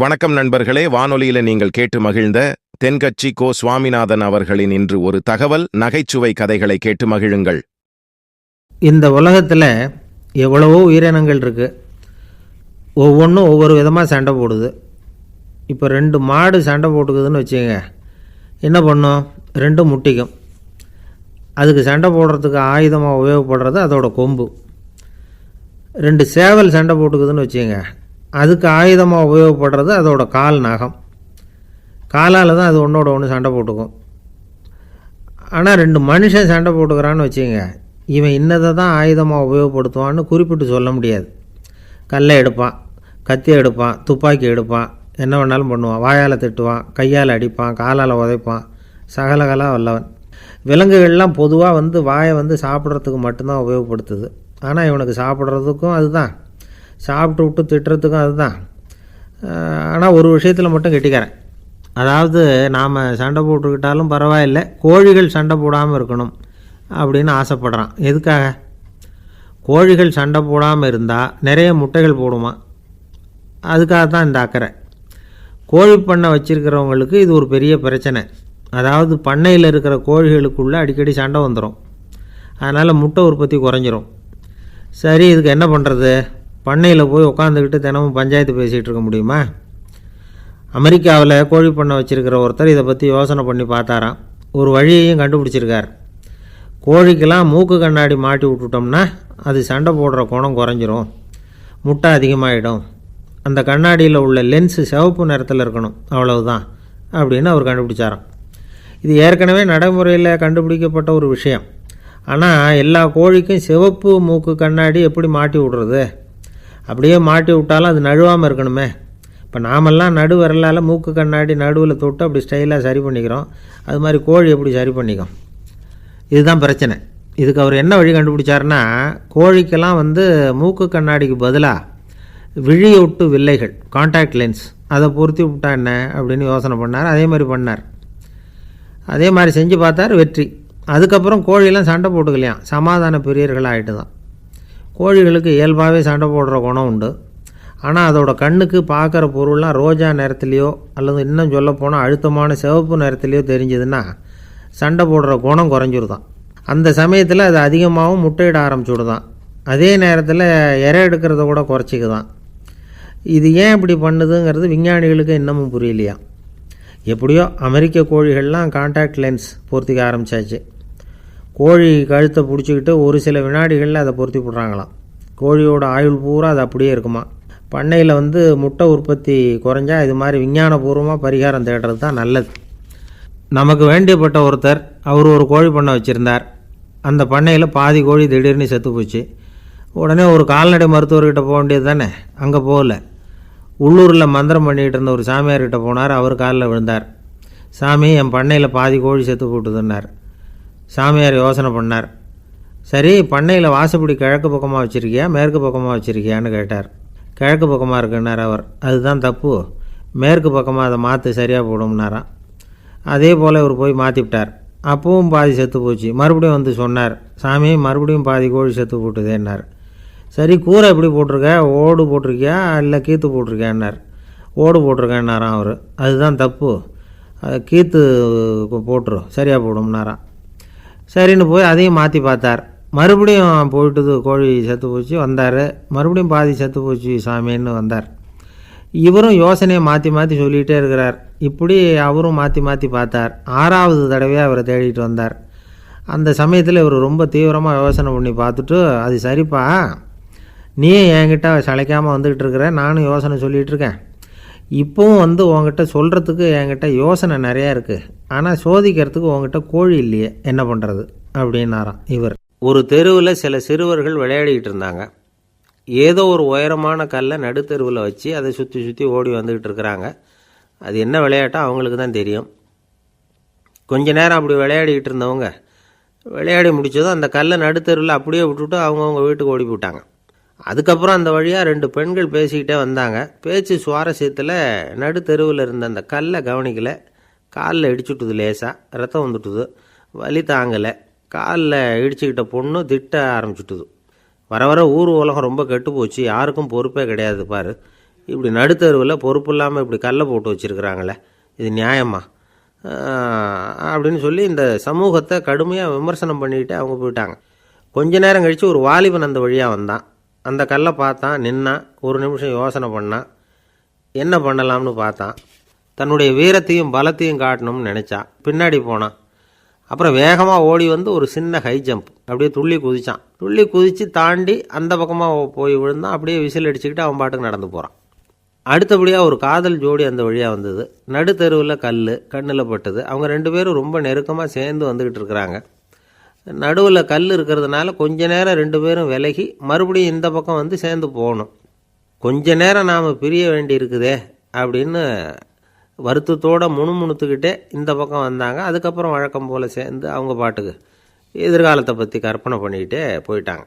வணக்கம் நண்பர்களே, வானொலியில நீங்கள் கேட்டு மகிழ்ந்த தென்கட்சி கோ. சுவாமிநாதன் அவர்களின் இன்று ஒரு தகவல் நகைச்சுவை கதைகளை கேட்டு மகிழுங்கள். இந்த உலகத்தில் எவ்வளவோ உயிரினங்கள் இருக்குது. ஒவ்வொன்றும் ஒவ்வொரு விதமாக சண்டை போடுது. இப்போ 2 மாடு சண்டை போட்டுக்குதுன்னு வச்சுங்க, என்ன பண்ணும்? 2 முட்டிக்கும். அதுக்கு சண்டை போடுறதுக்கு ஆயுதமாக உபயோகப்படுறது அதோட கொம்பு. 2 சேவல் சண்டை போட்டுக்குதுன்னு வச்சுங்க, அதுக்கு ஆயுதமாக உபயோகப்படுறது அதோட கால் நகம். காலால் தான் அது ஒன்றோட ஒன்று சண்டை போட்டுக்கும். ஆனால் 2 மனுஷன் சண்டை போட்டுக்கிறான்னு வச்சுங்க, இவன் இன்னதை தான் ஆயுதமாக உபயோகப்படுத்துவான்னு குறிப்பிட்டு சொல்ல முடியாது. கல்லை எடுப்பான், கத்தி எடுப்பான், துப்பாக்கி எடுப்பான், என்ன வேணாலும் பண்ணுவான். வாயால் திட்டுவான், கையால் அடிப்பான், காலால் உதைப்பான், சகலகலா வல்லவன். விலங்குகள்லாம் பொதுவாக வாயை சாப்பிட்றதுக்கு மட்டும்தான் உபயோகப்படுத்துது. ஆனால் இவனுக்கு சாப்பிட்றதுக்கும் அதுதான், சாப்பிட்டு விட்டு திட்டுறதுக்கும் அதுதான். ஆனால் ஒரு விஷயத்தில் மட்டும் கெட்டிக்கிறேன். அதாவது நாம் சண்டை போட்டுக்கிட்டாலும் பரவாயில்லை, கோழிகள் சண்டை போடாமல் இருக்கணும் அப்படின்னு ஆசைப்படுறான். எதுக்காக? கோழிகள் சண்டை போடாமல் இருந்தால் நிறைய முட்டைகள் போடுமா, அதுக்காக தான் இந்த அக்கறை. கோழி பண்ணை வச்சுருக்கிறவங்களுக்கு இது ஒரு பெரிய பிரச்சனை. அதாவது பண்ணையில் இருக்கிற கோழிகளுக்குள்ளே அடிக்கடி சண்டை வந்துடும். அதனால் முட்டை உற்பத்தி குறைஞ்சிரும். சரி, இதுக்கு என்ன பண்ணுறது? பண்ணையில் போய் உட்காந்துக்கிட்டு தினமும் பஞ்சாயத்து பேசிகிட்டு இருக்க முடியுமா? அமெரிக்காவில் கோழி பண்ணை வச்சுருக்கிற ஒருத்தர் இதை பற்றி யோசனை பண்ணி பார்த்தாராம். ஒரு வழியையும் கண்டுபிடிச்சிருக்கார். கோழிக்கெல்லாம் மூக்கு கண்ணாடி மாட்டி விட்டுட்டோம்னா அது சண்டை போடுற குணம் குறைஞ்சிரும், முட்டை அதிகமாகிடும். அந்த கண்ணாடியில் உள்ள லென்ஸு சிவப்பு நிறத்தில் இருக்கணும், அவ்வளவுதான் அப்படின்னு அவர் கண்டுபிடிச்சாராம். இது ஏற்கனவே நடைமுறையில் கண்டுபிடிக்கப்பட்ட ஒரு விஷயம். ஆனால் எல்லா கோழிக்கும் சிவப்பு மூக்கு கண்ணாடி எப்படி மாட்டி விடுறது? அப்படியே மாட்டி விட்டாலும் அது நழுவாமல் இருக்கணுமே. இப்போ நாமெல்லாம் நடு விரலால் மூக்கு கண்ணாடி நடுவில் தொட்டு அப்படி ஸ்டைலாக சரி பண்ணிக்கிறோம். அது மாதிரி கோழி எப்படி சரி பண்ணிக்கும்? இதுதான் பிரச்சனை. இதுக்கு அவர் என்ன வழி கண்டுபிடிச்சாருன்னா, கோழிக்கெல்லாம் மூக்கு கண்ணாடிக்கு பதிலாக விழியொட்டு வில்லைகள், கான்டாக்ட் லென்ஸ், அதை பொருத்தி விட்டா என்ன அப்படின்னு யோசனை பண்ணார். அதே மாதிரி பண்ணார். அதே மாதிரி செஞ்சு பார்த்தார், வெற்றி. அதுக்கப்புறம் கோழியெல்லாம் சண்டை போட்டுக்கலையாம், சமாதான பிரியர்கள் ஆகிட்டு தான். கோழிகளுக்கு இயல்பாகவே சண்டை போடுற குணம் உண்டு. ஆனால் அதோட கண்ணுக்கு பார்க்குற பொருள்லாம் ரோஜா நிறத்துலையோ அல்லது இன்னும் சொல்லப்போனால் அழுத்தமான சிவப்பு நிறத்துலையோ தெரிஞ்சதுன்னா சண்டை போடுற குணம் குறைஞ்சிருதான். அந்த சமயத்தில் அது அதிகமாகவும் முட்டையிட ஆரம்பிச்சுடுதான். அதே நேரத்தில் இறை எடுக்கிறத கூட குறைச்சிக்குதான். இது ஏன் இப்படி பண்ணுதுங்கிறது விஞ்ஞானிகளுக்கு இன்னமும் புரியலையா. எப்படியோ அமெரிக்க கோழிகள்லாம் கான்டாக்ட் லென்ஸ் பொருத்திக்க ஆரம்பித்தாச்சு. கோழி கழுத்தை பிடிச்சிக்கிட்டு ஒரு சில வினாடிகளில் அதை பொருத்தி விட்றாங்களாம். கோழியோட ஆயுள் பூரா அது அப்படியே இருக்குமா. பண்ணையில் முட்டை உற்பத்தி குறைஞ்சா இது மாதிரி விஞ்ஞானபூர்வமாக பரிகாரம் தேடுறது தான் நல்லது. நமக்கு வேண்டியப்பட்ட ஒருத்தர், அவர் ஒரு கோழி பண்ணை வச்சுருந்தார். அந்த பண்ணையில் பாதி கோழி திடீர்னு செத்து போச்சு. உடனே ஒரு கால்நடை மருத்துவர்கிட்ட போக வேண்டியது தானே. அங்கே போகல. உள்ளூரில் மந்திரம் பண்ணிகிட்டு இருந்த ஒரு சாமியார்கிட்ட போனார். அவர் காலில் விழுந்தார். சாமி, என் பண்ணையில் பாதி கோழி செத்து போட்டுதுன்னார். சாமியார் யோசனை பண்ணார். சரி, பண்ணையில் வாசப்படி கிழக்கு பக்கமாக வச்சுருக்கியா மேற்கு பக்கமாக வச்சுருக்கியான்னு கேட்டார். கிழக்கு பக்கமாக இருக்குன்னார் அவர். அதுதான் தப்பு, மேற்கு பக்கமாக அதை மாற்று, சரியாக போடும்னாராம். அதே போல் இவர் போய் மாற்றிவிட்டார். அப்பவும் பாதி செத்து போச்சு. மறுபடியும் சொன்னார், சாமி, மறுபடியும் பாதி கோழி செத்து போட்டுதேன்னார். சரி, கூரை எப்படி போட்டிருக்க? ஓடு போட்டிருக்கியா இல்லை கீத்து போட்டிருக்கியான்னார். ஓடு போட்டிருக்கேன்னாராம் அவர். அதுதான் தப்பு, கீத்து போட்டுரும், சரியாக போடும்னாராம். சரின்னு போய் அதையும் மாற்றி பார்த்தார். மறுபடியும் போயிட்டுது, கோழி செத்து போச்சு. வந்தார். மறுபடியும் பாதி செத்து போச்சு சாமின்னு வந்தார். இவரும் யோசனையை மாற்றி மாற்றி சொல்லிகிட்டே இருக்கிறார். இப்படி அவரும் மாற்றி மாற்றி பார்த்தார். 6வது தடவையாக அவரை தேடிட்டு வந்தார். அந்த சமயத்தில் இவர் ரொம்ப தீவிரமாக யோசனை பண்ணி பார்த்துட்டு, அது சரிப்பா, நீ என்கிட்ட சளைக்காமல் வந்துக்கிட்டு இருக்கிற, நானும் யோசனை சொல்லிகிட்டு இருக்கேன். இப்போவும் உங்ககிட்ட சொல்கிறதுக்கு என்கிட்ட யோசனை நிறையா இருக்குது. ஆனால் சோதிக்கிறதுக்கு உங்ககிட்ட கோழி இல்லையே, என்ன பண்ணுறது அப்படின்னாராம் இவர். ஒரு தெருவில் சில சிறுவர்கள் விளையாடிக்கிட்டு இருந்தாங்க. ஏதோ ஒரு உயரமான கல்லை நடுத்தெருவில் வச்சு அதை சுற்றி சுற்றி ஓடி வந்துக்கிட்டு இருக்கிறாங்க. அது என்ன விளையாட்டோ அவங்களுக்கு தான் தெரியும். கொஞ்ச நேரம் அப்படி விளையாடிக்கிட்டு இருந்தவங்க விளையாடி முடித்ததும் அந்த கல்லை நடுத்தெருவில் அப்படியே விட்டுட்டு அவங்கவுங்க வீட்டுக்கு ஓடி போட்டாங்க. அதுக்கப்புறம் அந்த வழியாக 2 பெண்கள் பேசிக்கிட்டே வந்தாங்க. பேச்சு சுவாரஸ்யத்தில் நடுத்தெருவில் இருந்த அந்த கல்லை கவனிக்கலை. காலில் இடிச்சுட்டுது, லேசாக ரத்தம் வந்துட்டுது, வலி தாங்கலை. காலில் இடிச்சுக்கிட்ட பொண்ணு திட்ட ஆரம்பிச்சுட்டுது. வர வர ஊர் உலகம் ரொம்ப கெட்டு போச்சு, யாருக்கும் பொறுப்பே கிடையாது பாரு, இப்படி நடுத்தருவில் பொறுப்பு இல்லாமல் இப்படி கல்லை போட்டு வச்சுருக்குறாங்களே, இது நியாயமா அப்படின்னு சொல்லி இந்த சமூகத்தை கடுமையாக விமர்சனம் பண்ணிக்கிட்டு அவங்க போயிட்டாங்க. கொஞ்ச நேரம் கழித்து ஒரு வாலிபன் அந்த வழியாக வந்தான். அந்த கல்லை பார்த்தான், நின்னான், ஒரு நிமிஷம் யோசனை பண்ணான், என்ன பண்ணலாம்னு பார்த்தான். தன்னுடைய வீரத்தையும் பலத்தையும் காட்டணும்னு நினச்சான். பின்னாடி போனான். அப்புறம் வேகமாக ஓடி வந்து ஒரு சின்ன ஹை ஜம்ப் அப்படியே துள்ளி குதிச்சான். துள்ளி குதித்து தாண்டி அந்த பக்கமாக போய் விழுந்தான். அப்படியே விசில் அடிச்சுக்கிட்டு அவன் பாட்டுக்கு நடந்து போகிறான். அடுத்தபடியாக ஒரு காதல் ஜோடி அந்த வழியாக வந்தது. நடுத்தெருவில் கண்ணில் பட்டது. அவங்க 2 பேரும் ரொம்ப நெருக்கமாக சேர்ந்து வந்துக்கிட்டு இருக்கிறாங்க. நடுவில் கல் இருக்கிறதுனால கொஞ்ச நேரம் 2 பேரும் விலகி மறுபடியும் இந்த பக்கம் வந்து சேர்ந்து போகணும். கொஞ்ச நேரம் நாம் பிரிய வேண்டி இருக்குதே அப்படின்னு வருத்தத்தோடு முணுமுணுத்துக்கிட்டே இந்த பக்கம் வந்தாங்க. அதுக்கப்புறம் வழக்கம் போல் சேர்ந்து அவங்க பாட்டுக்கு எதிர்காலத்தை பற்றி கற்பனை பண்ணிக்கிட்டே போயிட்டாங்க.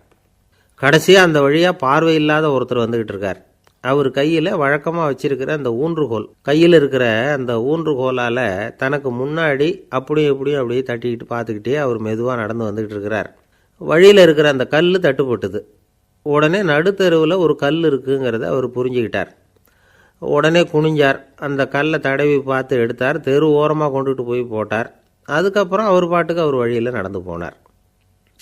கடைசியாக அந்த வழியாக பார்வை இல்லாத ஒருத்தர் வந்துக்கிட்டு இருக்கார். அவர் கையில் வழக்கமாக வச்சிருக்கிற அந்த ஊன்றுகோல், கையில் இருக்கிற அந்த ஊன்றுகோலால் தனக்கு முன்னாடி அப்படியும் இப்படியும் அப்படியே தட்டிக்கிட்டு பார்த்துக்கிட்டே அவர் மெதுவாக நடந்து வந்துக்கிட்டு இருக்கிறார். வழியில் இருக்கிற அந்த கல் தட்டுப்பட்டுது. உடனே நடுத்தெருவில் ஒரு கல் இருக்குங்கிறத அவர் புரிஞ்சுக்கிட்டார். உடனே குனிஞ்சார். அந்த கல்லை தடவி பார்த்து எடுத்தார். தெரு ஓரமாக கொண்டுட்டு போய் போட்டார். அதுக்கப்புறம் அவர் பாட்டுக்கு அவர் வழியில் நடந்து போனார்.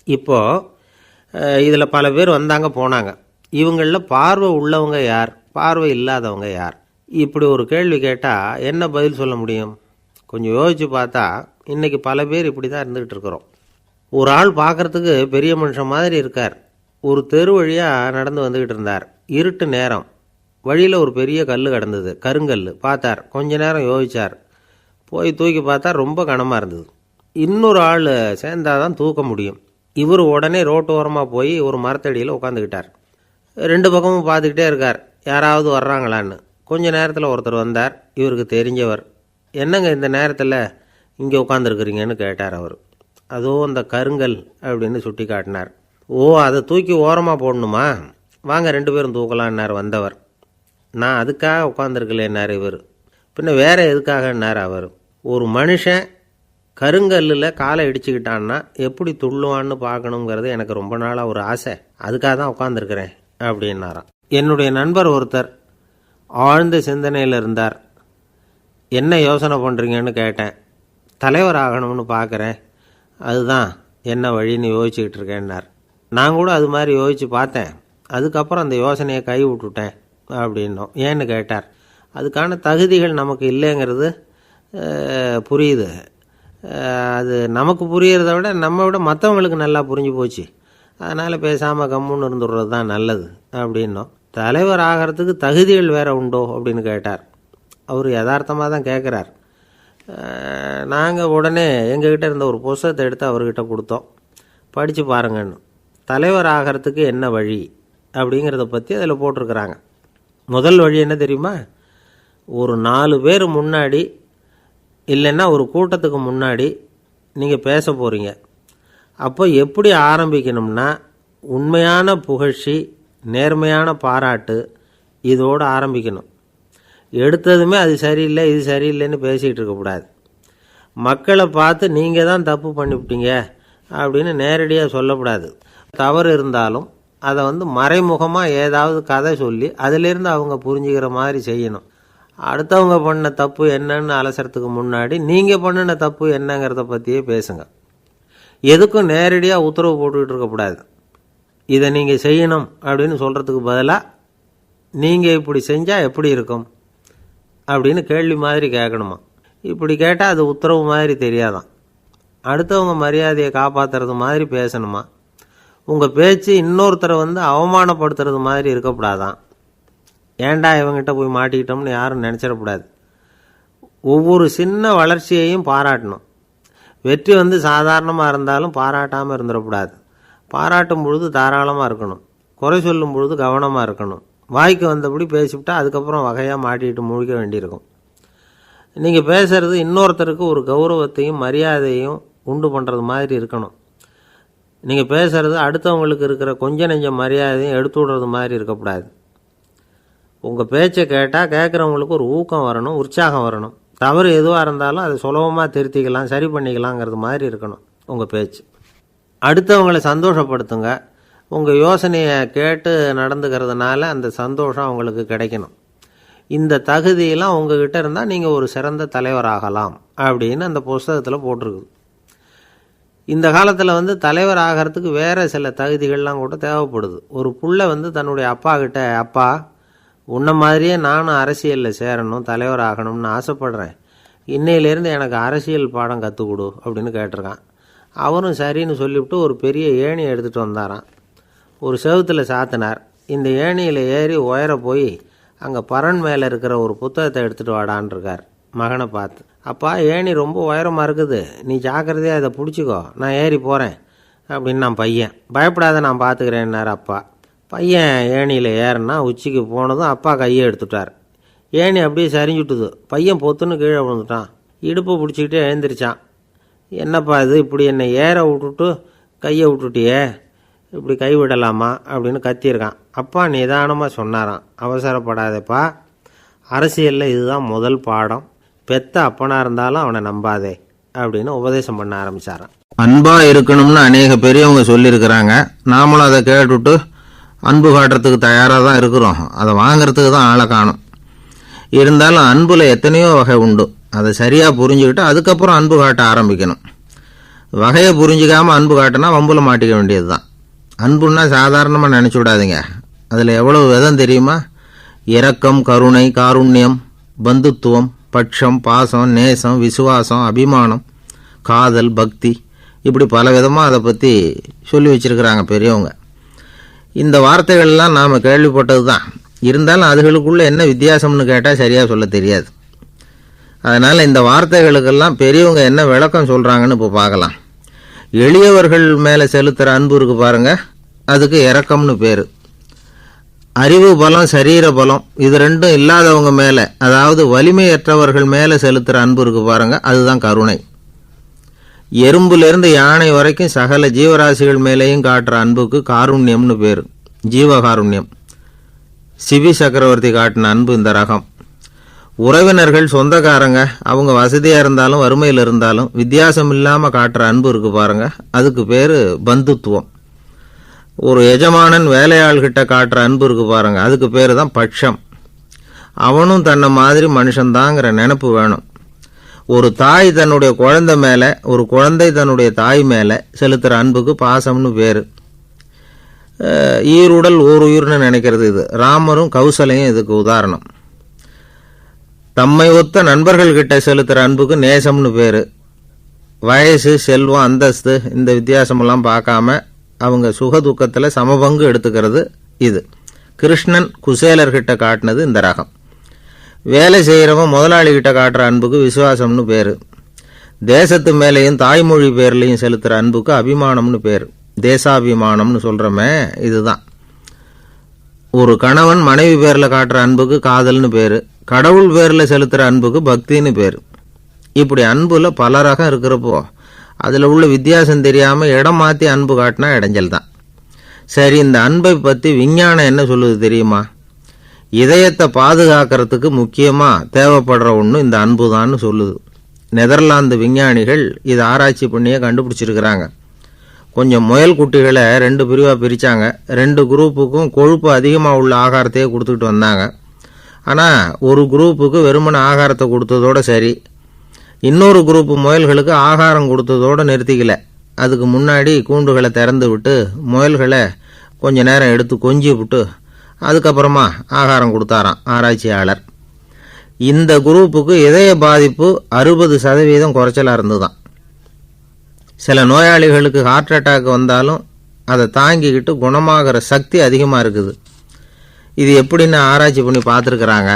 இப்போது இதில் பல பேர் வந்தாங்க போனாங்க. இவங்களில் பார்வை உள்ளவங்க யார், பார்வை இல்லாதவங்க யார்? இப்படி ஒரு கேள்வி கேட்டால் என்ன பதில் சொல்ல முடியும்? கொஞ்சம் யோசித்து பார்த்தா இன்றைக்கி பல பேர் இப்படி தான் இருந்துக்கிட்டு இருக்கிறோம். ஒரு ஆள் பார்க்குறதுக்கு பெரிய மனுஷன் மாதிரி இருக்கார். ஒரு தெரு வழியாக நடந்து வந்துக்கிட்டு இருந்தார். இருட்டு நேரம். வழியில் ஒரு பெரிய கல் கிடந்தது, கருங்கல். பார்த்தார். கொஞ்ச நேரம் யோசித்தார். போய் தூக்கி பார்த்தா ரொம்ப கனமாக இருந்தது. இன்னொரு ஆள் சேர்ந்தாதான் தூக்க முடியும். இவர் உடனே ரோட்டு ஓரமாக போய் ஒரு மரத்தடியில் உட்காந்துக்கிட்டார். 2 பக்கமும் பார்த்துக்கிட்டே இருக்கார், யாராவது வர்றாங்களான்னு. கொஞ்ச நேரத்தில் ஒருத்தர் வந்தார். இவருக்கு தெரிஞ்சவர். என்னங்க இந்த நேரத்தில் இங்கே உட்காந்துருக்குறீங்கன்னு கேட்டார் அவர். அதோ அந்த கருங்கல் அப்படின்னு சுட்டி காட்டினார். ஓ, அதை தூக்கி ஓரமாக போடணுமா? வாங்க 2 பேரும் தூக்கலான்னார் வந்தவர். நான் அதுக்காக உட்காந்துருக்கலேன்னார் இவர். பின்ன வேற எதுக்காகன்னார் அவர். ஒரு மனுஷன் கருங்கல்லில் காலை இடிச்சுக்கிட்டான்னா எப்படி துள்ளுவான்னு பார்க்கணுங்கிறது எனக்கு ரொம்ப நாளாக ஒரு ஆசை. அதுக்காக தான் உட்காந்துருக்கிறேன் அப்படின்னாராம். என்னுடைய நண்பர் ஒருத்தர் ஆழ்ந்த சிந்தனையில் இருந்தார். என்ன யோசனை பண்ணுறீங்கன்னு கேட்டேன். தலைவர் ஆகணும்னு பார்க்குறேன், அதுதான் என்ன வழின்னு யோசிச்சுக்கிட்டு இருக்கேன்னார். நான் கூட அது மாதிரி யோசித்து பார்த்தேன். அதுக்கப்புறம் அந்த யோசனையை கை விட்டுட்டேன் அப்படின்னோம். ஏன்னு கேட்டார். அதுக்கான தகுதிகள் நமக்கு இல்லைங்கிறது புரியுது. அது நமக்கு புரியறத விட நம்ம விட மற்றவங்களுக்கு நல்லா புரிஞ்சு போச்சு. அதனால் பேசாமல் கம்முன்னு இருந்துடுறது தான் நல்லது அப்படின்னோம். தலைவர் ஆகிறதுக்கு தகுதிகள் வேறு உண்டோ அப்படின்னு கேட்டார். அவர் யதார்த்தமாக தான் கேட்குறார். நாங்கள் உடனே எங்ககிட்ட இருந்த ஒரு புத்தகத்தை எடுத்து அவர்கிட்ட கொடுத்தோம். படித்து பாருங்கன்னு. தலைவர் ஆகிறதுக்கு என்ன வழி அப்படிங்கிறத பற்றி அதில் போட்டிருக்கிறாங்க. முதல் வழி என்ன தெரியுமா? ஒரு 4 பேர் முன்னாடி இல்லைன்னா ஒரு கூட்டத்துக்கு முன்னாடி நீங்கள் பேச போகிறீங்க. அப்போ எப்படி ஆரம்பிக்கணும்னா, உண்மையான புகழ்ச்சி, நேர்மையான பாராட்டு, இதோடு ஆரம்பிக்கணும். எடுத்ததுமே அது சரியில்லை இது சரியில்லைன்னு பேசிகிட்டு இருக்கக்கூடாது. மக்களை பார்த்து நீங்கள் தான் தப்பு பண்ணிவிட்டீங்க அப்படின்னு நேரடியாக சொல்லக்கூடாது. தவறு இருந்தாலும் அதை மறைமுகமாக ஏதாவது கதை சொல்லி அதிலிருந்து அவங்க புரிஞ்சுக்கிற மாதிரி செய்யணும். அடுத்தவங்க பண்ண தப்பு என்னன்னு அலசறதுக்கு முன்னாடி நீங்கள் பண்ணின தப்பு என்னங்கிறத பற்றியே பேசுங்க. எதுக்கும் நேரடியாக உத்தரவு போட்டுக்கிட்டு இருக்கக்கூடாது. இதை நீங்கள் செய்யணும் அப்படின்னு சொல்கிறதுக்கு பதிலாக நீங்கள் இப்படி செஞ்சால் எப்படி இருக்கும் அப்படின்னு கேள்வி மாதிரி கேட்கணுமா. இப்படி கேட்டால் அது உத்தரவு மாதிரி தெரியாதான். அடுத்தவங்க மரியாதையை காப்பாற்றுறது மாதிரி பேசணுமா. உங்கள் பேச்சு இன்னொருத்தரை அவமானப்படுத்துறது மாதிரி இருக்கக்கூடாதான். ஏண்டா இவங்கிட்ட போய் மாட்டிக்கிட்டோம்னு யாரும் நினச்சிடக்கூடாது. ஒவ்வொரு சின்ன வளர்ச்சியையும் பாராட்டணும். வெற்றி சாதாரணமாக இருந்தாலும் பாராட்டாமல் இருந்துடக்கூடாது. பாராட்டும் பொழுது தாராளமாக இருக்கணும். குறை சொல்லும் பொழுது கவனமாக இருக்கணும். வாய்க்கு வந்தபடி பேசிவிட்டா அதுக்கப்புறம் வகையாக மாட்டிக்கிட்டு முழிக்க வேண்டியிருக்கும். நீங்கள் பேசுகிறது இன்னொருத்தருக்கு ஒரு கௌரவத்தையும் மரியாதையும் உண்டு பண்ணுறது மாதிரி இருக்கணும். நீங்கள் பேசுகிறது அடுத்தவங்களுக்கு இருக்கிற கொஞ்ச நெஞ்ச மரியாதையும் எடுத்து விடுறது மாதிரி இருக்கக்கூடாது. உங்கள் பேச்சை கேட்டால் கேட்குறவங்களுக்கு ஒரு ஊக்கம் வரணும், உற்சாகம் வரணும். தவறு எதுவாக இருந்தாலும் அதை சுலபமாக திருத்திக்கலாம், சரி பண்ணிக்கலாங்கிறது மாதிரி இருக்கணும் உங்கள் பேச்சு. அடுத்தவங்களை சந்தோஷப்படுத்துங்க. உங்கள் யோசனையை கேட்டு நடந்துக்கிறதுனால அந்த சந்தோஷம் அவங்களுக்கு கிடைக்கணும். இந்த தகுதியெல்லாம் உங்ககிட்ட இருந்தால் நீங்கள் ஒரு சிறந்த தலைவராகலாம் அப்படின்னு அந்த புஸ்தகத்தில் போட்டிருக்குது. இந்த காலத்தில் தலைவர் ஆகிறதுக்கு வேறு சில தகுதிகள்லாம் கூட தேவைப்படுது. ஒரு புள்ள தன்னுடைய அப்பா கிட்ட, அப்பா உன்ன மாதிரியே நானும் அரசியலில் சேரணும், தலைவர் ஆகணும்னு ஆசைப்படுறேன், இன்னையிலேருந்து எனக்கு அரசியல் பாடம் கற்றுக் கொடு அப்படின்னு கேட்டிருக்கான். அவரும் சரின்னு சொல்லிவிட்டு ஒரு பெரிய ஏணியை எடுத்துகிட்டு வந்தாராம். ஒரு செவுத்தில் சாத்தினார். இந்த ஏணியில் ஏறி உயர போய் அங்கே பரன் மேலே இருக்கிற ஒரு புத்தகத்தை எடுத்துகிட்டு வாடான் இருக்கார். மகனை பார்த்து, அப்பா ஏணி ரொம்ப உயரமாக இருக்குது, நீ ஜாக்கிரதையாக அதை பிடிச்சிக்கோ, நான் ஏறி போகிறேன் அப்படின்னு நான் பையன். பயப்படாத, நான் பார்த்துக்கிறேன்னார் அப்பா. பையன் ஏணியில் ஏறினா உச்சிக்கு போனதும் அப்பா கையை எடுத்துட்டார். ஏணி அப்படியே சரிஞ்சுட்டுது. பையன் பொத்துன்னு கீழே விழுந்துட்டான். இடுப்பை பிடிச்சிக்கிட்டே எழுந்திரிச்சான். என்னப்பா இது, இப்படி என்னை ஏற விட்டுட்டு கையை விட்டுட்டியே, இப்படி கை விடலாமா அப்படின்னு கத்தியிருக்கான். அப்பா நிதானமாக சொன்னாராம், அவசரப்படாதேப்பா, அரசியலில் இதுதான் முதல் பாடம், பெத்த அப்பனாக இருந்தாலும் அவனை நம்பாதே அப்படின்னு உபதேசம் பண்ண ஆரம்பித்தாராம். அன்பாக இருக்கணும்னு அநேக பெரியவங்க சொல்லியிருக்கிறாங்க. நாமளும் அதை கேட்டுவிட்டு அன்பு காட்டுறதுக்கு தயாராக தான் இருக்கிறோம். அதை வாங்கிறதுக்கு தான் ஆளை காணும். இருந்தாலும் அன்பில் எத்தனையோ வகை உண்டு. அதை சரியாக புரிஞ்சுக்கிட்டு அதுக்கப்புறம் அன்பு காட்ட ஆரம்பிக்கணும். வகையை புரிஞ்சிக்காமல் அன்பு காட்டினா வம்புல மாட்டிக்க வேண்டியது தான். அன்புன்னா சாதாரணமாக நினச்சி விடாதீங்க. அதில் எவ்வளவு விதம் தெரியுமா? இரக்கம், கருணை, காருண்யம், பந்துத்துவம், பட்சம், பாசம், நேசம், விசுவாசம், அபிமானம், காதல், பக்தி, இப்படி பல விதமாக அதை பற்றி சொல்லி வச்சுருக்கிறாங்க பெரியவங்க. இந்த வார்த்தைகள்லாம் நாம் கேள்விப்பட்டது தான். இருந்தாலும் அதுகளுக்குள்ளே என்ன வித்தியாசம்னு கேட்டால் சரியாக சொல்ல தெரியாது. அதனால் இந்த வார்த்தைகளுக்கெல்லாம் பெரியவங்க என்ன விளக்கம் சொல்கிறாங்கன்னு இப்போ பார்க்கலாம். எளியவர்கள் மேலே செலுத்துகிற அன்பு இருக்கு பாருங்க, அதுக்கு இரக்கம்னு பேர். அறிவு பலம், சரீர பலம், இது ரெண்டும் இல்லாதவங்க மேலே, அதாவது வலிமையற்றவர்கள் மேலே செலுத்துகிற அன்பு இருக்கு பாருங்க, அதுதான் கருணை. எறும்புலேருந்து யானை வரைக்கும் சகல ஜீவராசிகள் மேலேயும் காட்டுற அன்புக்கு காருண்யம்னு பேர், ஜீவகாருண்யம். சிவி சக்கரவர்த்தி காட்டின அன்பு இந்த ரகம். உறவினர்கள், சொந்தக்காரங்க, அவங்க வசதியாக இருந்தாலும் வறுமையில் இருந்தாலும் வித்தியாசம் இல்லாமல் காட்டுற அன்பு இருக்கு பாருங்க, அதுக்கு பேர் பந்துத்துவம். ஒரு எஜமானன் வேலையாள்கிட்ட காட்டுற அன்பு இருக்கு பாருங்க, அதுக்கு பேர் தான் பட்சம். அவனும் தன்னை மாதிரி மனுஷன்தாங்கிற நினப்பு வேணும். ஒரு தாய் தன்னுடைய குழந்தை மேலே, ஒரு குழந்தை தன்னுடைய தாய் மேலே செலுத்துகிற அன்புக்கு பாசம்னு பேர். ஈருடல் ஓர் உயிர்னு நினைக்கிறது இது. ராமரும் கௌசலையும் இதுக்கு உதாரணம். தம்மை ஒத்த நண்பர்கள்கிட்ட செலுத்துகிற அன்புக்கு நேசம்னு பேர். வயசு, செல்வம், அந்தஸ்து, இந்த வித்தியாசமெல்லாம் பார்க்காம அவங்க சுகதுக்கத்தில் சமபங்கு எடுத்துக்கிறது இது. கிருஷ்ணன் குசேலர்கிட்ட காட்டினது இந்த ரகம். வேலை செய்கிறவன் முதலாளிகிட்ட காட்டுற அன்புக்கு விசுவாசம்னு பேர். தேசத்து மேலேயும் தாய்மொழி பேர்லையும் செலுத்துகிற அன்புக்கு அபிமானம்னு பேர். தேசாபிமானம்னு சொல்கிறோமே, இதுதான். ஒரு கணவன் மனைவி பேரில் காட்டுற அன்புக்கு காதல்னு பேர். கடவுள் பேரில் செலுத்துகிற அன்புக்கு பக்தின்னு பேர். இப்படி அன்புல பல ரகம் இருக்கிறப்போ அதில் உள்ள வித்தியாசம் தெரியாமல் இடம் மாற்றி அன்பு காட்டினா இடைஞ்சல் தான். சரி, இந்த அன்பை பற்றி விஞ்ஞானம் என்ன சொல்லுது தெரியுமா? இதயத்தை பாதுகாக்கிறதுக்கு முக்கியமாக தேவைப்படுற ஒன்று இந்த அன்பு தான்னு சொல்லுது. நெதர்லாந்து விஞ்ஞானிகள் இதை ஆராய்ச்சி பண்ணியே கண்டுபிடிச்சிருக்கிறாங்க. கொஞ்சம் முயல் குட்டிகளை 2 பிரிவாக பிரித்தாங்க. 2 குரூப்புக்கும் கொழுப்பு அதிகமாக உள்ள ஆகாரத்தையே கொடுத்துக்கிட்டு வந்தாங்க. ஆனால் ஒரு குரூப்புக்கு வெறுமன ஆகாரத்தை கொடுத்ததோடு சரி, இன்னொரு குரூப்பு முயல்களுக்கு ஆகாரம் கொடுத்ததோடு நிறுத்திக்கல. அதுக்கு முன்னாடி கூண்டுகளை திறந்து விட்டு முயல்களை கொஞ்ச நேரம் எடுத்து கொஞ்சி விட்டு அதுக்கப்புறமா ஆகாரம் கொடுத்தாராம் ஆராய்ச்சியாளர். இந்த குரூப்புக்கு இதய பாதிப்பு 60% குறைச்சலாக இருந்துதான். சில நோயாளிகளுக்கு ஹார்ட் அட்டாக் வந்தாலும் அதை தாங்கிக்கிட்டு குணமாகிற சக்தி அதிகமாக இருக்குது. இது எப்படின்னு ஆராய்ச்சி பண்ணி பார்த்துருக்குறாங்க.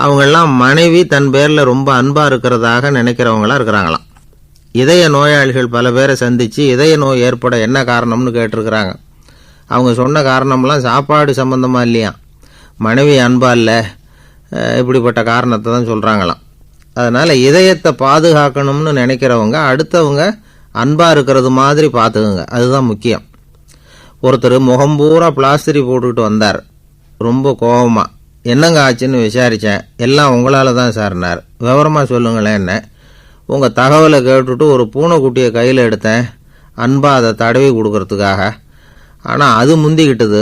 அவங்கெல்லாம் மனைவி தன் பேரில் ரொம்ப அன்பாக இருக்கிறதாக நினைக்கிறவங்களாம் இருக்கிறாங்களாம். இதய நோயாளிகள் பல பேரை சந்தித்து இதய நோய் ஏற்பட என்ன காரணம்னு கேட்டிருக்கிறாங்க. அவங்க சொன்ன காரணம்லாம் சாப்பாடு சம்பந்தமாக இல்லையா, மனைவி அன்பா இல்லை, இப்படிப்பட்ட காரணத்தை தான் சொல்கிறாங்களாம். அதனால் இதயத்தை பாதுகாக்கணும்னு நினைக்கிறவங்க அடுத்தவங்க அன்பாக இருக்கிறது மாதிரி பார்த்துக்குங்க, அதுதான் முக்கியம். ஒருத்தர் முகம் பூரா பிளாஸ்டரி போட்டுக்கிட்டு வந்தார். ரொம்ப கோபமாக, என்னங்க ஆச்சுன்னு விசாரித்தேன். எல்லாம் உங்களால் தான் சார்னார். விவரமாக சொல்லுங்களேன். என்ன, உங்கள் தகவலை கேட்டுட்டு ஒரு பூனைக்குட்டியை கையில் எடுத்தேன், அன்பாக அதை தடவி கொடுக்கறதுக்காக. ஆனால் அது முந்திக்கிட்டது,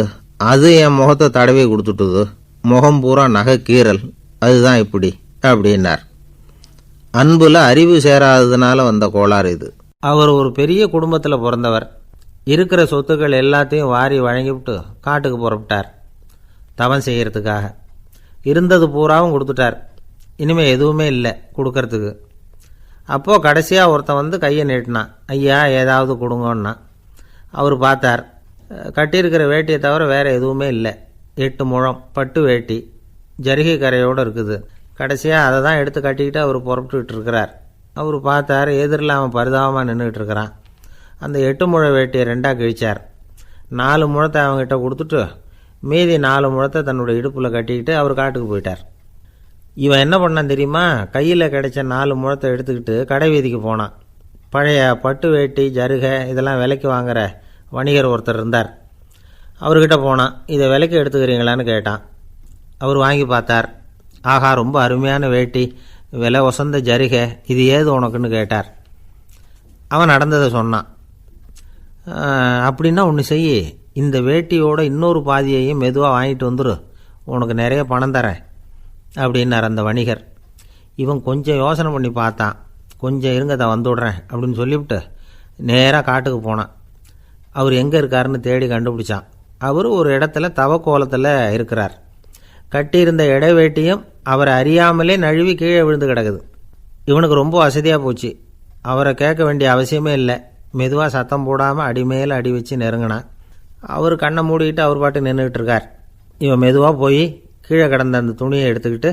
அது என் முகத்தை தடவி கொடுத்துட்டுது, முகம் பூரா நகை கீறல், அதுதான் இப்படி அப்படின்னார். அன்புல அறிவு சேராததுனால வந்த கோளாறு இது. அவர் ஒரு பெரிய குடும்பத்தில் பிறந்தவர். இருக்கிற சொத்துக்கள் எல்லாத்தையும் வாரி வழங்கிவிட்டு காட்டுக்கு புறப்பட்டார் தவம் செய்கிறதுக்காக. இருந்தது பூராவும் கொடுத்துட்டார். இனிமேல் எதுவுமே இல்லை கொடுக்கறதுக்கு. அப்போது கடைசியாக ஒருத்தன் வந்து கையை நீட்டினான். ஐயா ஏதாவது கொடுங்கன்னா. அவர் பார்த்தார். கட்டியிருக்கிற வேட்டியை தவிர வேறு எதுவுமே இல்லை. 8 முழம் பட்டு வேட்டி ஜரிகை கரையோடு இருக்குது. கடைசியாக அதை தான் எடுத்து கட்டிக்கிட்டு அவர் புறப்பட்டுக்கிட்டு இருக்கிறார். அவர் பார்த்தார். எதிரில் அவன் பரிதாபமாக நின்றுக்கிட்டு இருக்கிறான். அந்த 8 முழ வேட்டியை 2ஆக கிழிச்சார். 4 முழத்தை அவங்ககிட்ட கொடுத்துட்டு மீதி 4 முழத்தை தன்னுடைய இடுப்பில் கட்டிக்கிட்டு அவர் காட்டுக்கு போயிட்டார். இவன் என்ன பண்ணான் தெரியுமா? கையில் கிடைச்ச 4 முழத்தை எடுத்துக்கிட்டு கடை வீதிக்கு போனான். பழைய பட்டு வேட்டி ஜருகை இதெல்லாம் விலைக்கு வாங்குகிற வணிகர் ஒருத்தர் இருந்தார். அவர்கிட்ட போனான். இதை விலைக்கு எடுத்துக்கிறீங்களான்னு கேட்டான். அவர் வாங்கி பார்த்தார். ஆஹா, ரொம்ப அருமையான வேட்டி, விலை ஒசந்த ஜருகை, இது ஏது உனக்குன்னு கேட்டார். அவன் நடந்ததை சொன்னான். அப்படின்னா ஒன்று செய், இந்த வேட்டியோட இன்னொரு பாதியையும் மெதுவாக வாங்கிட்டு வந்துரு, உனக்கு நிறைய பணம் தரேன் அப்படின்னார் அந்த வணிகர். இவன் கொஞ்சம் யோசனை பண்ணி பார்த்தான். கொஞ்சம் இருங்க தான் வந்துவிடுறேன் அப்படின்னு சொல்லிவிட்டு நேராக காட்டுக்கு போனான். அவர் எங்கே இருக்காருன்னு தேடி கண்டுபிடிச்சான். அவர் ஒரு இடத்துல தவக்கோலத்தில் இருக்கிறார். கட்டியிருந்த இடைவேட்டியும் அவரை அறியாமலே நழுவி கீழே விழுந்து கிடக்குது. இவனுக்கு ரொம்ப வசதியாக போச்சு. அவரை கேட்க வேண்டிய அவசியமே இல்லை. மெதுவாக சத்தம் போடாமல் அடிமேல் அடி வச்சு நெருங்கினான். அவர் கண்ணை மூடிக்கிட்டு அவர் பாட்டு நின்றுக்கிட்டு இருக்கார். இவன் மெதுவாக போய் கீழே கிடந்த அந்த துணியை எடுத்துக்கிட்டு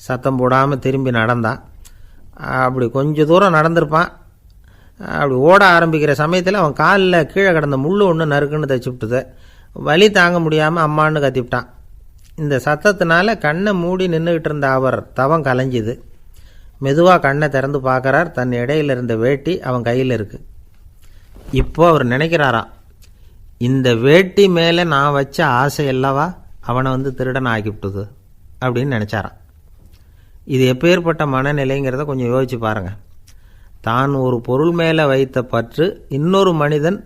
சத்தம் போடாமல் திரும்பி நடந்தான். அப்படி கொஞ்சம் தூரம் நடந்திருப்பான். அப்படி ஓட ஆரம்பிக்கிற சமயத்தில் அவன் காலில் கீழே கிடந்த முள் ஒன்று நறுக்குன்னு தைச்சி விட்டுது. வலி தாங்க முடியாமல் அம்மான்னு கத்திவிட்டான். இந்த சத்தத்தினால கண்ணை மூடி நின்றுக்கிட்டு இருந்த அவர் தவம் கலைஞ்சிது. மெதுவாக கண்ணை திறந்து பார்க்குறார். தன் இடையில இருந்த வேட்டி அவன் கையில் இருக்குது. இப்போ அவர் நினைக்கிறாராம், இந்த வேட்டி மேலே நான் வச்ச ஆசை அல்லவா அவனை வந்து திருடன் ஆக்கிவிட்டுது அப்படின்னு நினச்சாரான். இது எப்பேற்பட்ட மனநிலைங்கிறத கொஞ்சம் யோசிச்சு பாருங்கள். தான் ஒரு பொருள் மேலே வைத்த பற்று இன்னொரு மனிதன்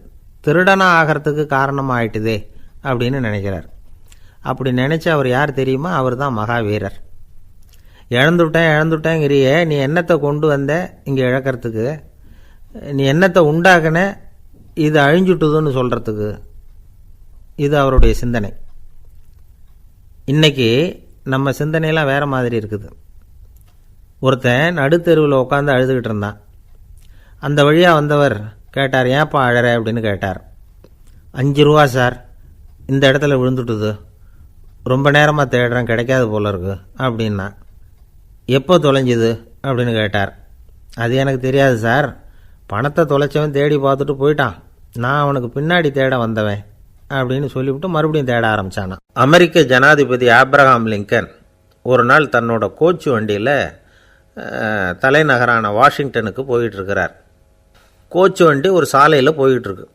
திருடனாக ஆகிறதுக்கு காரணமாயிட்டுதே அப்படின்னு நினைக்கிறார். அப்படி நினச்சி அவர் யார் தெரியுமா? அவர் தான் மகாவீரர். இழந்துட்டேங்கிறியே, நீ என்னத்தை கொண்டு வந்த இங்கே இழக்கிறதுக்கு? நீ என்னத்தை உண்டாக்குன இது அழிஞ்சுட்டுதுன்னு சொல்கிறதுக்கு? இது அவருடைய சிந்தனை. இன்றைக்கி நம்ம சிந்தனையெல்லாம் வேறு மாதிரி இருக்குது. ஒருத்தன் நடுத்தெருவில் உட்காந்து அழுதுகிட்டு இருந்தான். அந்த வழியாக வந்தவர் கேட்டார், ஏன்ப்பா அழற அப்படின்னு கேட்டார். 5 ரூபா சார், இந்த இடத்துல விழுந்துட்டுது, ரொம்ப நேரமாக தேடுறேன், கிடைக்காது போல இருக்கு அப்படின்னா. எப்போ தொலைஞ்சுது அப்படின்னு கேட்டார். அது எனக்கு தெரியாது சார், பணத்தை தொலைச்சவன் தேடி பார்த்துட்டு போயிட்டான், நான் அவனுக்கு பின்னாடி தேட வந்தவன் அப்படின்னு சொல்லிவிட்டு மறுபடியும் தேட ஆரம்பித்தானா. அமெரிக்க ஜனாதிபதி ஆப்ரஹாம் லிங்கன் ஒரு நாள் தன்னோட கோச்சு வண்டியில் தலைநகரான வாஷிங்டனுக்கு போயிட்டுருக்கிறார். கோச்சு வண்டி ஒரு சாலையில் போயிட்டுருக்கு.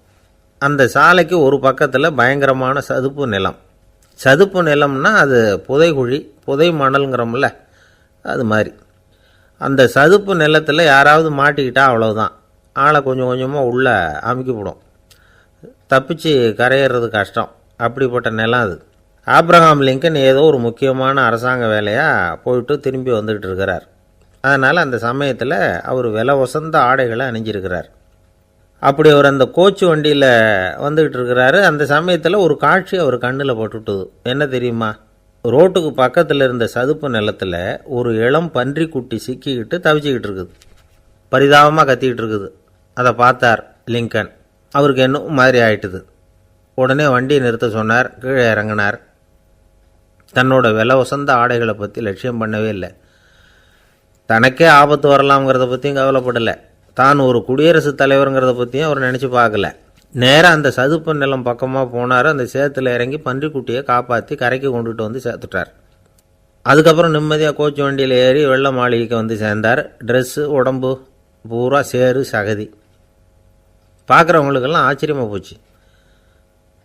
அந்த சாலைக்கு ஒரு பக்கத்தில் பயங்கரமான சதுப்பு நிலம். சதுப்பு நிலம்னா அது புதைகுழி, புதை மணல்ங்கிறோம்ல, அது மாதிரி. அந்த சதுப்பு நிலத்தில் யாராவது மாட்டிக்கிட்டால் அவ்வளவுதான், ஆளை கொஞ்சம் கொஞ்சமாக உள்ளே அமுக்கிவிடும், தப்பிச்சு கரையிறது கஷ்டம். அப்படிப்பட்ட நிலம் அது. ஆப்ரஹாம் லிங்கன் ஏதோ ஒரு முக்கியமான அரசாங்க வேலையாக போயிட்டு திரும்பி வந்துக்கிட்டு இருக்கிறார். அதனால் அந்த சமயத்தில் அவர் விலை உசந்த ஆடைகளை அணிஞ்சிருக்கிறார். அப்படி அவர் அந்த கோச்சு வண்டியில் வந்துக்கிட்டு இருக்கிறாரு. அந்த சமயத்தில் ஒரு காட்சி அவர் கண்ணில் பட்டுட்டுது. என்ன தெரியுமா? ரோட்டுக்கு பக்கத்தில் இருந்த சதுப்பு நிலத்தில் ஒரு இளம் பன்றி குட்டி சிக்கிக்கிட்டு தவிச்சிக்கிட்டு இருக்குது. பரிதாபமாக கத்திக்கிட்டு இருக்குது. அதை பார்த்தார் லிங்கன். அவருக்கு என்ன மாதிரி ஆயிட்டுது. உடனே வண்டியை நிறுத்த சொன்னார். கீழே இறங்கினார். தன்னோட விலை உசந்த ஆடைகளை பற்றி லட்சியம் பண்ணவே இல்லை. தனக்கே ஆபத்து வரலாம்ங்கிறத பற்றியும் கவலைப்படலை. தான் ஒரு குடியரசுத் தலைவருங்கிறத பற்றியும் அவர் நினச்சி பார்க்கல. நேராக அந்த சதுப்பு நிலம் பக்கமாக போனார். அந்த சேத்துல இறங்கி பன்றிக்குட்டியை காப்பாற்றி கரைக்கு கொண்டுட்டு வந்து சேர்த்துட்டார். அதுக்கப்புறம் நிம்மதியாக கோச்சு வண்டியில் ஏறி வெள்ள மாளிகைக்கு வந்து சேர்ந்தார். ட்ரெஸ்ஸு உடம்பு பூரா சேறு சகதி. பார்க்குறவங்களுக்கெல்லாம் ஆச்சரியமாக போச்சு.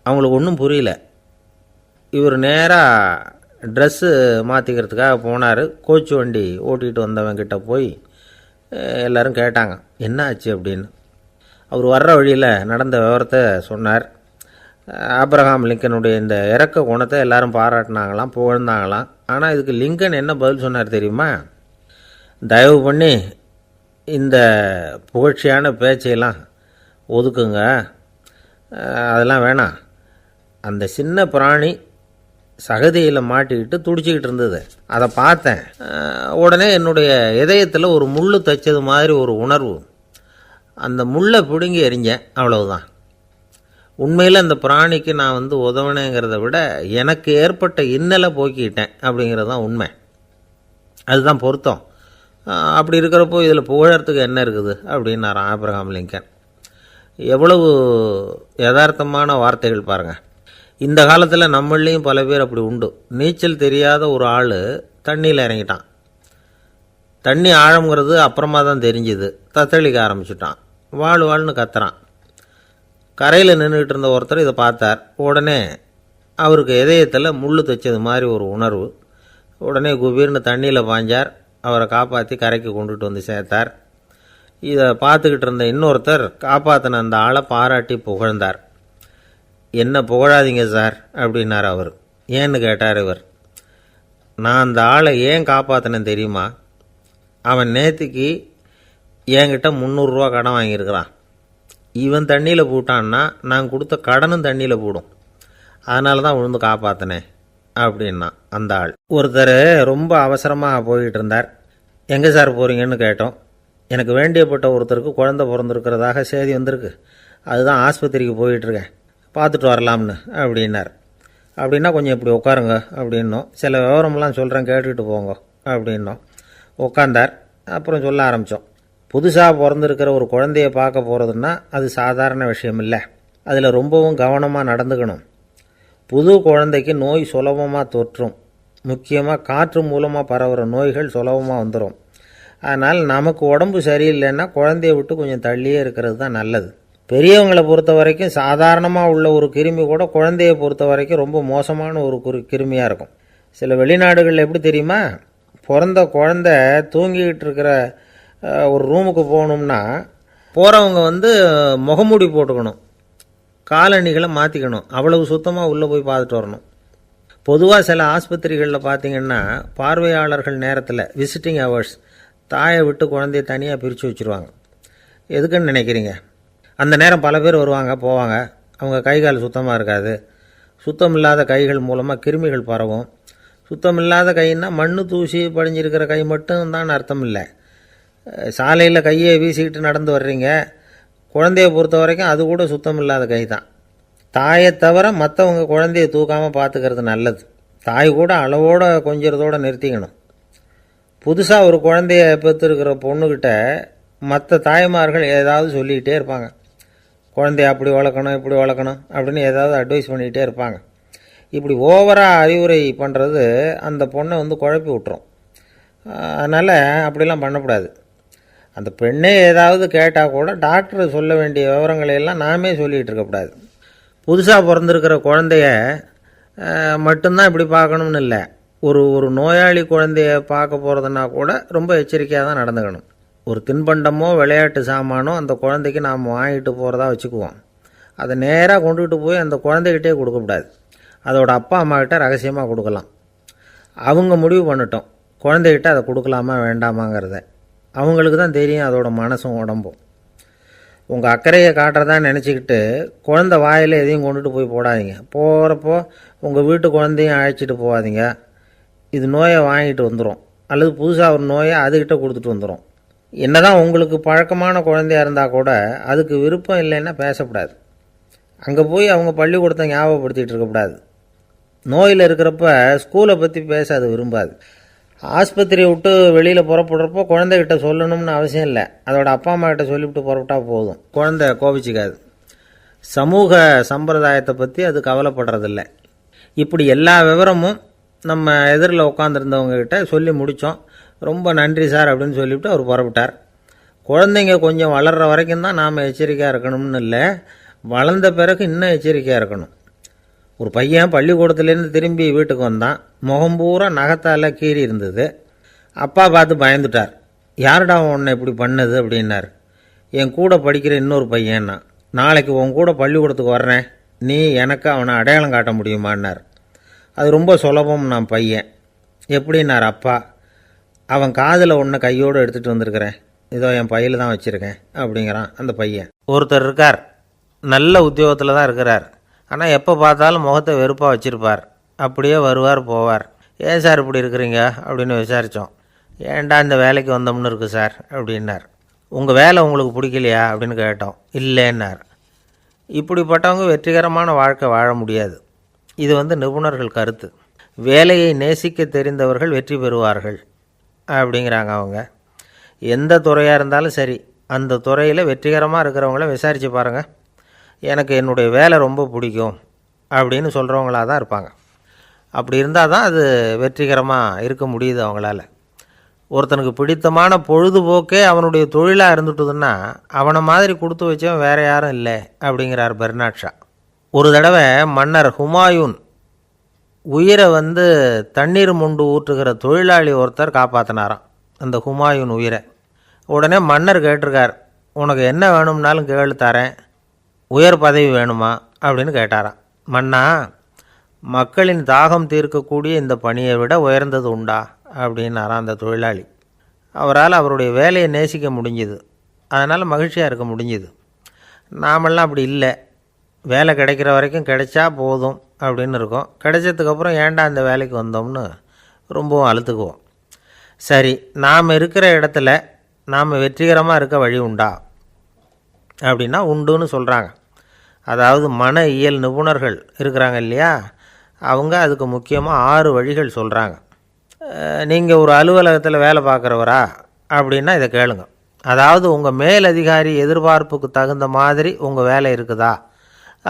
அவங்களுக்கு ஒன்றும் புரியல. இவர் நேராக ட்ரெஸ்ஸு மாற்றிக்கிறதுக்காக போனார். கோச்சு வண்டி ஓட்டிகிட்டு வந்தவங்கிட்ட போய் எல்லோரும் கேட்டாங்க என்ன ஆச்சு அப்படின்னு. அவர் வர்ற வழியில் நடந்த விவரத்தை சொன்னார். ஆப்ரஹாம் லிங்கனுடைய இந்த இறக்க குணத்தை எல்லாரும் பாராட்டினாங்களாம், புகழ்ந்தாங்களாம். ஆனால் இதுக்கு லிங்கன் என்ன பதில் சொன்னார் தெரியுமா? தயவு பண்ணி இந்த புகழ்ச்சியான பேச்சையெல்லாம் ஒதுக்குங்க, அதெல்லாம் வேணாம். அந்த சின்ன பிராணி சகதியில் மாட்டிக்கிட்டு துடிச்சிக்கிட்டு இருந்தது, அதை பார்த்தேன். உடனே என்னுடைய இதயத்தில் ஒரு முள் தைச்சது மாதிரி ஒரு உணர்வு. அந்த முள்ளை பிடுங்கி எறிஞ்சேன், அவ்வளவுதான். உண்மையில் அந்த பிராணிக்கு நான் உதவினேங்கிறத விட எனக்கு ஏற்பட்ட இன்னலை போக்கிட்டேன் அப்படிங்கிறது தான் உண்மை. அதுதான் பொருத்தம். அப்படி இருக்கிறப்போ இதில் புகழறதுக்கு என்ன இருக்குது அப்படின்னாரு ஆபிரகாம் லிங்கன். எவ்வளவு யதார்த்தமான வார்த்தைகள் பாருங்கள். இந்த காலத்தில் நம்மளையும் பல பேர் அப்படி உண்டு. நீச்சல் தெரியாத ஒரு ஆள் தண்ணியில் இறங்கிட்டான். தண்ணி ஆழங்கிறது அப்புறமா தான் தெரிஞ்சுது. தத்தளிக்க ஆரம்பிச்சுட்டான், வாழ்னு கத்துறான். கரையில் நின்றுக்கிட்டு இருந்த ஒருத்தர் இதை பார்த்தார். உடனே அவருக்கு இதயத்தில் முள் தைச்சது மாதிரி ஒரு உணர்வு. உடனே குபீர்னு தண்ணியில் பாய்ஞ்சார். அவரை காப்பாற்றி கரைக்கு கொண்டுட்டு வந்து சேர்த்தார். இதை பார்த்துக்கிட்டு இருந்த இன்னொருத்தர் காப்பாற்றின அந்த ஆளை பாராட்டி புகழ்ந்தார். என்ன புகழாதீங்க சார் அப்படின்னார் அவர். ஏன்னு கேட்டார் இவர். நான் அந்த ஆளை ஏன் காப்பாற்றினேன் தெரியுமா? அவன் நேற்றுக்கு என்கிட்ட 300 ரூபா கடன் வாங்கியிருக்கிறான். இவன் தண்ணியில் போட்டான்னா நான் கொடுத்த கடனும் தண்ணியில் போடும். அதனால தான் விழுந்து காப்பாற்றினேன் அப்படின்னா அந்த ஆள். ஒருத்தர் ரொம்ப அவசரமாக போய்கிட்டு இருந்தார். எங்கே சார் போகிறீங்கன்னு கேட்டோம். எனக்கு வேண்டியப்பட்ட ஒருத்தருக்கு குழந்தை பிறந்திருக்கிறதாக செய்தி வந்திருக்கு, அதுதான் ஆஸ்பத்திரிக்கு போயிட்டுருக்கேன், பார்த்துட்டு வரலாம்னு அப்படின்னார். அப்படின்னா கொஞ்சம் இப்படி உட்காருங்க அப்படின்னோம். சில விவரமெல்லாம் சொல்கிறேன், கேட்டுக்கிட்டு போங்க அப்படின்னோம். உட்காந்தார். அப்புறம் சொல்ல ஆரம்பித்தோம். புதுசாக பிறந்திருக்கிற ஒரு குழந்தைய பார்க்க போகிறதுன்னா அது சாதாரண விஷயம் இல்லை. அதில் ரொம்பவும் கவனமாக நடந்துக்கணும். புது குழந்தைக்கு நோய் சுலபமாக தொற்றும். முக்கியமாக காற்று மூலமாக பரவுகிற நோய்கள் சுலபமாக வந்துடும். அதனால் நமக்கு உடம்பு சரியில்லைன்னா குழந்தைய விட்டு கொஞ்சம் தள்ளியே இருக்கிறது தான் நல்லது. பெரியவங்களை பொறுத்த வரைக்கும் சாதாரணமாக உள்ள ஒரு கிருமி கூட குழந்தையை பொறுத்த வரைக்கும் ரொம்ப மோசமான ஒரு கிருமியாக இருக்கும். சில வெளிநாடுகளில் எப்படி தெரியுமா? பிறந்த குழந்தை தூங்கிக்கிட்டு இருக்கிற ஒரு ரூமுக்கு போகணும்னா போகிறவங்க முகமூடி போட்டுக்கணும், காலணிகளை மாற்றிக்கணும், அவ்வளவு சுத்தமாக உள்ளே போய் பார்த்துட்டு வரணும். பொதுவாக சில ஆஸ்பத்திரிகளில் பார்த்திங்கன்னா பார்வையாளர்கள் நேரத்தில் விசிட்டிங் ஹவர்ஸ் தாயை விட்டு குழந்தைய தனியாக பிரித்து வச்சுருவாங்க. எதுக்குன்னு நினைக்கிறீங்க? அந்த நேரம் பல பேர் வருவாங்க போவாங்க. அவங்க கை கால் சுத்தமாக இருக்காது. சுத்தம் இல்லாத கைகள் மூலமாக கிருமிகள் பரவும். சுத்தம் இல்லாத கைன்னா மண்ணு தூசி படிஞ்சிருக்கிற கை மட்டும் தான் அர்த்தம் இல்லை. சாலையில் கையை வீசிக்கிட்டு நடந்து வர்றீங்க, குழந்தைய பொறுத்த வரைக்கும் அது கூட சுத்தம் இல்லாத கை தான். தாயை தவிர மற்றவங்க குழந்தைய தூக்காமல் பார்த்துக்கிறது நல்லது. தாய் கூட அளவோடு கொஞ்சிறதோடு நிறுத்திக்கணும். புதுசாக ஒரு குழந்தைய பெற்றுருக்கிற பொண்ணுக்கிட்ட மற்ற தாய்மார்கள் ஏதாவது சொல்லிக்கிட்டே இருப்பாங்க. குழந்தைய அப்படி வளர்க்கணும் இப்படி வளர்க்கணும் அப்படின்னு ஏதாவது அட்வைஸ் பண்ணிக்கிட்டே இருப்பாங்க. இப்படி ஓவராக அறிவுரை பண்ணுறது அந்த பொண்ணை குழப்பி விட்டுரும். அதனால் அப்படிலாம் பண்ணக்கூடாது. அந்த பெண்ணே ஏதாவது கேட்டால் கூட டாக்டர் சொல்ல வேண்டிய விவரங்களையெல்லாம் நாமே சொல்லிகிட்டு இருக்கக்கூடாது. புதுசாக பிறந்திருக்கிற குழந்தைய மட்டும்தான் இப்படி பார்க்கணும்னு இல்லை. ஒரு நோயாளி குழந்தைய பார்க்க போகிறதுனா கூட ரொம்ப எச்சரிக்கையாக தான் நடந்துக்கணும். ஒரு தின்பண்டமோ விளையாட்டு சாமானோ அந்த குழந்தைக்கு நாம் வாங்கிட்டு போகிறதா வச்சுக்குவோம். அதை நேராக கொண்டுகிட்டு போய் அந்த குழந்தைகிட்டே கொடுக்கக்கூடாது. அதோட அப்பா அம்மாக்கிட்ட ரகசியமாக கொடுக்கலாம். அவங்க முடிவு பண்ணட்டும் குழந்தைகிட்ட அதை கொடுக்கலாமா வேண்டாமாங்கிறத. அவங்களுக்கு தான் தெரியும் அதோட மனசும் உடம்பும். உங்கள் அக்கறையை காட்டுறதா நினச்சிக்கிட்டு குழந்தை வாயில் எதையும் கொண்டுட்டு போய் போடாதீங்க. போகிறப்போ உங்கள் வீட்டு குழந்தையும் அழைச்சிட்டு போகாதீங்க. இது நோயை வாங்கிட்டு வந்துடும், அல்லது புதுசாக ஒரு நோயை அதுக்கிட்ட கொடுத்துட்டு வந்துடும். என்னதான் உங்களுக்கு பழக்கமான குழந்தையாக இருந்தால் கூட அதுக்கு விருப்பம் இல்லைன்னா பேசக்கூடாது. அங்கே போய் அவங்க பள்ளிக்கூடத்தை ஞாபகப்படுத்திகிட்டு இருக்கக்கூடாது. நோயில் இருக்கிறப்ப ஸ்கூலை பற்றி பேச அது விரும்பாது. ஆஸ்பத்திரியை விட்டு வெளியில் புறப்படுறப்போ குழந்தைகிட்ட சொல்லணும்னு அவசியம் இல்லை. அதோட அப்பா அம்மா கிட்ட சொல்லிவிட்டு புறப்பட்டா போதும், குழந்தை கோபிச்சிக்காது. சமூக சம்பிரதாயத்தை பற்றி அது கவலைப்படுறதில்லை. இப்படி எல்லா விவரமும் நம்ம எதிரில் உட்காந்துருந்தவங்ககிட்ட சொல்லி முடித்தோம். ரொம்ப நன்றி சார் அப்படின்னு சொல்லிவிட்டு அவர் புறப்பட்டார். குழந்தைங்க கொஞ்சம் வளர்கிற வரைக்கும் தான் நாம் எச்சரிக்கையாக இருக்கணும்னு இல்லை, வளர்ந்த பிறகு இன்னும் எச்சரிக்கையாக இருக்கணும். ஒரு பையன் பள்ளிக்கூடத்துலேருந்து திரும்பி வீட்டுக்கு வந்தான். முகம் பூரா நகத்தால் கீறி இருந்தது. அப்பா பார்த்து பயந்துட்டார். யாருடா உன்னை இப்படி பண்ணது அப்படின்னார். என் கூட படிக்கிற இன்னொரு பையன்னா. நாளைக்கு உன் கூட பள்ளிக்கூடத்துக்கு வர்றேன் நீ எனக்கு அவனை அடையாளம் காட்ட முடியுமான்னார். அது ரொம்ப சுலபம் நான் பையன். எப்படின்னார் அப்பா. அவன் காதில் ஒன்று கையோடு எடுத்துகிட்டு வந்திருக்கிறேன், இதோ என் பையில் தான் வச்சுருக்கேன் அப்படிங்கிறான் அந்த பையன். ஒருத்தர் இருக்கார், நல்ல உத்தியோகத்தில் தான் இருக்கிறார். ஆனால் எப்போ பார்த்தாலும் முகத்தை வெறுப்பாக வச்சுருப்பார். அப்படியே வருவார் போவார். ஏன் சார் இப்படி இருக்கிறீங்க அப்படின்னு விசாரித்தோம். ஏன்டா இந்த வேலைக்கு வந்தோம்னு இருக்குது சார் அப்படின்னார். உங்கள் வேலை உங்களுக்கு பிடிக்கலையா அப்படின்னு கேட்டோம். இல்லைன்னார். இப்படிப்பட்டவங்க வெற்றிகரமான வாழ்க்கை வாழ முடியாது. இது நிபுணர்கள் கருத்து. வேலையை நேசிக்க தெரிந்தவர்கள் வெற்றி பெறுவார்கள் அப்படிங்கிறாங்க அவங்க. எந்த துறையாக இருந்தாலும் சரி, அந்த துறையில் வெற்றிகரமாக இருக்கிறவங்கள விசாரித்து பாருங்கள். எனக்கு என்னுடைய வேலை ரொம்ப பிடிக்கும் அப்படின்னு சொல்கிறவங்களாக தான் இருப்பாங்க. அப்படி இருந்தால் தான் அது வெற்றிகரமாக இருக்க முடியுது அவங்களால. ஒருத்தனுக்கு பிடித்தமான பொழுதுபோக்கே அவனுடைய தொழிலாக இருந்துட்டுதுன்னா அவனை மாதிரி கொடுத்து வச்சவன் வேறு யாரும் இல்லை அப்படிங்கிறார் பெர்னாட் ஷா. ஒரு தடவை மன்னர் ஹுமாயூன் உயிரை தண்ணீர் மொண்டு ஊற்றுகிற தொழிலாளி ஒருத்தர் காப்பாற்றினாராம் அந்த ஹுமாயூன் உயிரை. உடனே மன்னர் கேட்டிருக்கார், உனக்கு என்ன வேணும்னாலும் கேளு தரேன், உயர் பதவி வேணுமா அப்படின்னு கேட்டாராம். மன்னா, மக்களின் தாகம் தீர்க்கக்கூடிய இந்த பணியை விட உயர்ந்தது உண்டா அப்படின்னாராம் அந்த தொழிலாளி. அவரால் அவருடைய வேலையை நேசிக்க முடிஞ்சுது, அதனால் மகிழ்ச்சியாக இருக்க முடிஞ்சுது. நாமெல்லாம் அப்படி இல்லை. வேலை கிடைக்கிற வரைக்கும் கிடைச்சா போதும் அப்படின்னு இருக்கோம். கிடைச்சதுக்கப்புறம் ஏன்டா இந்த வேலைக்கு வந்தோம்னு ரொம்பவும் அழுத்துக்குவோம். சரி, நாம் இருக்கிற இடத்துல நாம் வெற்றிகரமாக இருக்க வழி உண்டா அப்படின்னா உண்டுன்னு சொல்கிறாங்க. அதாவது மன இயல் நிபுணர்கள் இருக்கிறாங்க இல்லையா, அவங்க அதுக்கு முக்கியமாக 6 வழிகள் சொல்கிறாங்க. நீங்கள் ஒரு அலுவலகத்தில் வேலை பார்க்குறவரா அப்படின்னா இதை கேளுங்க. அதாவது உங்கள் மேலதிகாரி எதிர்பார்ப்புக்கு தகுந்த மாதிரி உங்கள் வேலை இருக்குதா?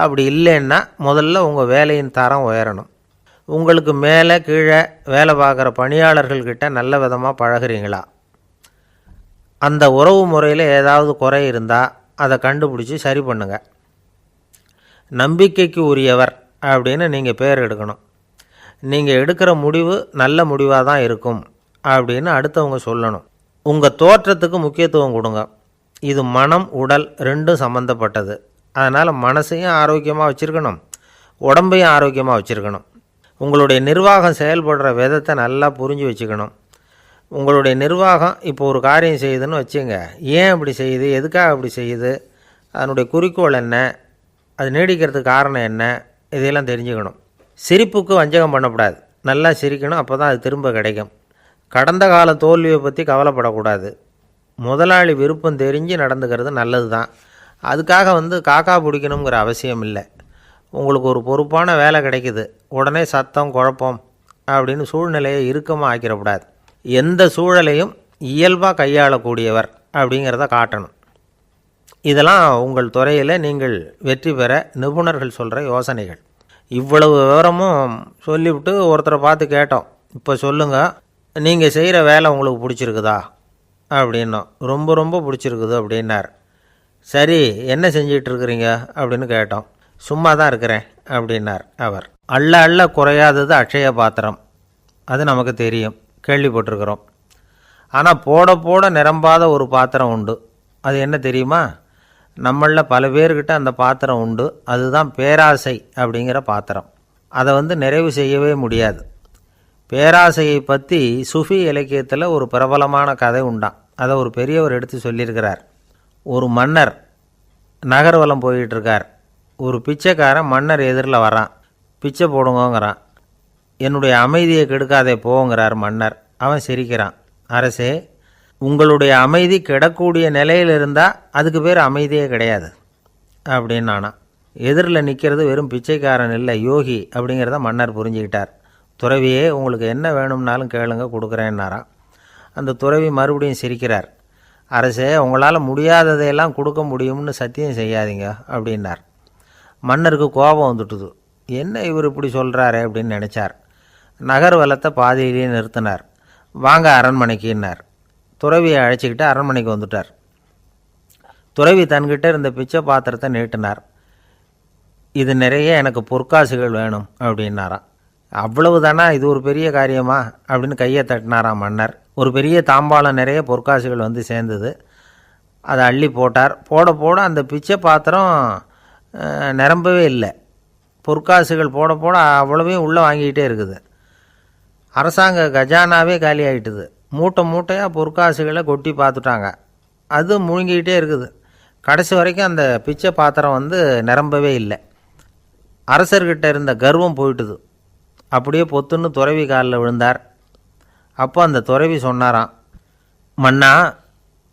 அப்படி இல்லைன்னா முதல்ல உங்கள் வேலையின் தரம் உயரணும். உங்களுக்கு மேலே கீழே வேலை பார்க்குற பணியாளர்கள்கிட்ட நல்ல விதமாக பழகிறீங்களா? அந்த உறவு முறையில் ஏதாவது குறை இருந்தால் அதை கண்டுபிடிச்சி சரி பண்ணுங்கள். நம்பிக்கைக்கு உரியவர் அப்படின்னு நீங்கள் பேர் எடுக்கணும். நீங்கள் எடுக்கிற முடிவு நல்ல முடிவாக தான் இருக்கும் அப்படின்னு அடுத்தவங்க சொல்லணும். உங்கள் தோற்றத்துக்கு முக்கியத்துவம் கொடுங்க. இது மனம் உடல் ரெண்டும் சம்மந்தப்பட்டது. அதனால் மனசையும் ஆரோக்கியமாக வச்சுருக்கணும், உடம்பையும் ஆரோக்கியமாக வச்சுருக்கணும். உங்களுடைய நிர்வாகம் செயல்படுற விதத்தை நல்லா புரிஞ்சு வச்சுக்கணும். உங்களுடைய நிர்வாகம் இப்போ ஒரு காரியம் செய்யுதுன்னு வச்சுங்க, ஏன் அப்படி செய்யுது, எதுக்காக அப்படி செய்யுது, அதனுடைய குறிக்கோள் என்ன, அது நீடிக்கிறதுக்கு காரணம் என்ன, இதையெல்லாம் தெரிஞ்சுக்கணும். சிரிப்புக்கு வஞ்சகம் பண்ணக்கூடாது, நல்லா சிரிக்கணும், அப்போ தான் அது திரும்ப கிடைக்கும். கடந்த கால தோல்வியை பற்றி கவலைப்படக்கூடாது. முதலாளி விருப்பம் தெரிஞ்சு நடந்துக்கிறது நல்லது தான். அதுக்காக காக்கா பிடிக்கணுங்கிற அவசியம் இல்லை. உங்களுக்கு ஒரு பொறுப்பான வேலை கிடைக்குது, உடனே சத்தம் குழப்பம் அப்படின்னு சூழ்நிலையை இறுக்கமாக ஆக்கிடக்கூடாது. எந்த சூழலையும் இயல்பாக கையாளக்கூடியவர் அப்படிங்கிறத காட்டணும். இதெல்லாம் உங்கள் துறையில் நீங்கள் வெற்றி பெற நிபுணர்கள் சொல்கிற யோசனைகள். இவ்வளவு விவரமும் சொல்லிவிட்டு ஒருத்தரை பார்த்து கேட்டோம், இப்போ சொல்லுங்கள், நீங்கள் செய்கிற வேலை உங்களுக்கு பிடிச்சிருக்குதா அப்படின்னோம். ரொம்ப ரொம்ப பிடிச்சிருக்குது அப்படின்னார். சரி, என்ன செஞ்சிகிட்ருக்குறீங்க அப்படின்னு கேட்டோம். சும்மா தான் இருக்கிறேன் அப்படின்னார் அவர். அள்ள அள்ள குறையாதது அட்சய பாத்திரம், அது நமக்கு தெரியும், கேள்விப்பட்டிருக்கிறோம். ஆனால் போட போட நிரம்பாத ஒரு பாத்திரம் உண்டு. அது என்ன தெரியுமா? நம்மளில் பல பேர்கிட்ட அந்த பாத்திரம் உண்டு. அதுதான் பேராசை அப்படிங்கிற பாத்திரம். அதை நிறைவு செய்யவே முடியாது. பேராசையை பற்றி சுஃபி இலக்கியத்தில் ஒரு பிரபலமான கதை உண்டாம். அதை ஒரு பெரியவர் எடுத்து சொல்லியிருக்கிறார். ஒரு மன்னர் நகர்வலம் போயிட்டுருக்கார். ஒரு பிச்சைக்காரன் மன்னர் எதிரில் வரான். பிச்சை போடுங்கோங்கிறான். என்னுடைய அமைதியை கெடுக்காதே போங்கிறார் மன்னர். அவன் சிரிக்கிறான். அரசே, உங்களுடைய அமைதி கெடக்கூடிய நிலையில் இருந்தால் அதுக்கு பேர் அமைதியே கிடையாது அப்படின்னு நானா. எதிரில் நிற்கிறது வெறும் பிச்சைக்காரன் இல்லை, யோகி அப்படிங்கிறத மன்னர் புரிஞ்சுக்கிட்டார். துறவியே, உங்களுக்கு என்ன வேணும்னாலும் கேளுங்க, கொடுக்குறேன்னாராம். அந்த துறவி மறுபடியும் சிரிக்கிறார். அரசே, உங்களால் முடியாததையெல்லாம் கொடுக்க முடியும்னு சத்தியம் செய்யாதீங்க அப்படின்னார். மன்னருக்கு கோபம் வந்துட்டுது. என்ன இவர் இப்படி சொல்கிறாரே அப்படின்னு நினச்சார். நகர்வலத்தை பாதியிலேயே நிறுத்தினார். வாங்க அரண்மனைக்குன்னார். துறவியை அழைச்சிக்கிட்டு அரண்மனைக்கு வந்துட்டார். துறவி தன்கிட்ட இருந்த பிச்சை பாத்திரத்தை நீட்டினார். இது நிறைய எனக்கு பொற்காசுகள் வேணும் அப்படின்னாராம். அவ்வளவு தானா, இது ஒரு பெரிய காரியமா அப்படின்னு கையை தட்டினாராம் மன்னர். ஒரு பெரிய தாம்பாளம் நிறைய பொற்காசுகள் சேர்ந்தது. அதை அள்ளி போட்டார். போட போட அந்த பிச்சை பாத்திரம் நிரம்பவே இல்லை. பொற்காசுகள் போட போட அவ்வளவையும் உள்ளே வாங்கிக்கிட்டே இருக்குது. அரசாங்க கஜானாவே காலி ஆகிட்டுது. மூட்டை மூட்டையாக பொற்காசுகளை கொட்டி பார்த்துட்டாங்க. அது முழுங்கிக்கிட்டே இருக்குது. கடைசி வரைக்கும் அந்த பிச்சை பாத்திரம் நிரம்பவே இல்லை. அரசர்கிட்ட இருந்த கர்வம் போயிட்டுது. அப்படியே பொத்துன்னு துறவி காலில் விழுந்தார். அப்போ அந்த துறவி சொன்னாராம், மன்னா,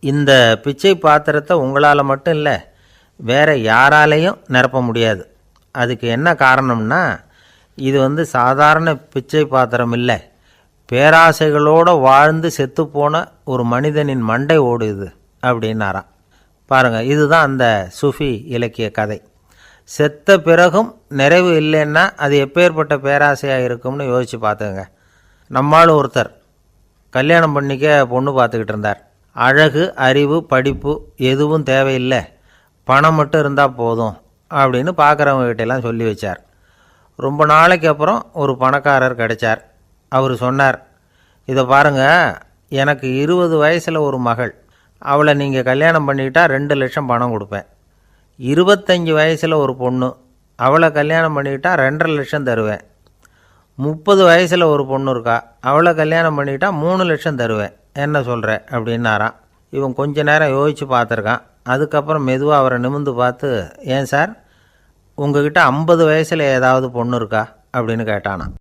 இந்த பிச்சை பாத்திரத்தை உங்களால் மட்டும் இல்லை, வேற யாராலையும் நிரப்ப முடியாது. அதுக்கு என்ன காரணம்னா, இது சாதாரண பிச்சை பாத்திரம் இல்லை, பேராசைகளோடு வாழ்ந்து செத்துப்போன ஒரு மனிதனின் மண்டை ஓடுது அப்படின்னாராம். பாருங்கள், இதுதான் அந்த சூஃபி இலக்கிய கதை. செத்த பிறகும் நிறைவு இல்லைன்னா அது எப்பேற்பட்ட பேராசையாக இருக்கும்னு யோசித்து பார்த்துங்க. நம்மளும் ஒருத்தர் கல்யாணம் பண்ணிக்க பொண்ணு பார்த்துக்கிட்டு இருந்தார். அழகு, அறிவு, படிப்பு எதுவும் தேவையில்லை, பணம் மட்டும் இருந்தால் போதும் அப்படின்னு பார்க்குறவங்ககிட்டெல்லாம் சொல்லி வச்சார். ரொம்ப நாளைக்கு அப்புறம் ஒரு பணக்காரர் கிடைச்சார். அவர் சொன்னார், இதை பாருங்கள், எனக்கு 20 வயசில் ஒரு மகள், அவளை நீங்கள் கல்யாணம் பண்ணிக்கிட்டா 2 லட்சம் பணம் கொடுப்பேன். 25 வயசில் ஒரு பொண்ணு, அவளை கல்யாணம் பண்ணிக்கிட்டா 2.5 லட்சம் தருவேன். 30 வயசில் ஒரு பொண்ணு இருக்கா, அவளை கல்யாணம் பண்ணிக்கிட்டா 3 லட்சம் தருவேன். என்ன சொல்கிற அப்படின்னாராம். இவன் கொஞ்ச நேரம் யோசித்து பார்த்துருக்கான். அதுக்கப்புறம் மெதுவாக அவரை நிமிர்ந்து பார்த்து, ஏன் சார், உங்ககிட்ட 50 வயசில் ஏதாவது பொண்ணு இருக்கா அப்படின்னு கேட்டானான்.